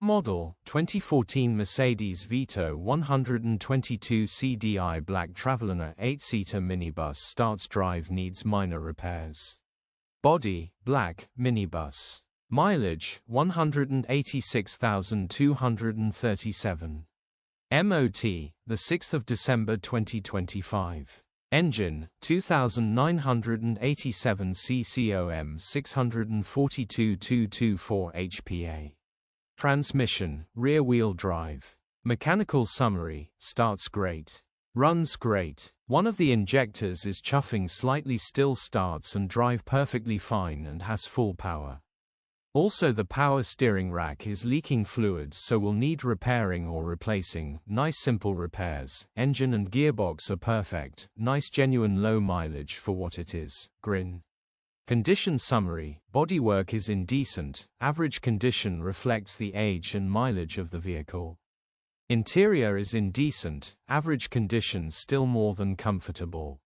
model, 2014 Mercedes Vito 122 CDI black Traveliner 8-seater minibus starts drive needs minor repairs. Body, black, minibus. Mileage, 186,237. MOT, the 6th of December 2025. Engine, 2,987 CCOM 642,224 HPA. Transmission, rear-wheel drive. Mechanical summary, starts great. Runs great. One of the injectors is chuffing slightly, still starts and drive perfectly fine and has full power. Also the power steering rack is leaking fluids, so will need repairing or replacing. Nice simple repairs. Engine and gearbox are perfect. Nice genuine low mileage for what it is. Grin. Condition summary. Bodywork is indecent. Average condition reflects the age and mileage of the vehicle. Interior is indecent. Average condition still more than comfortable.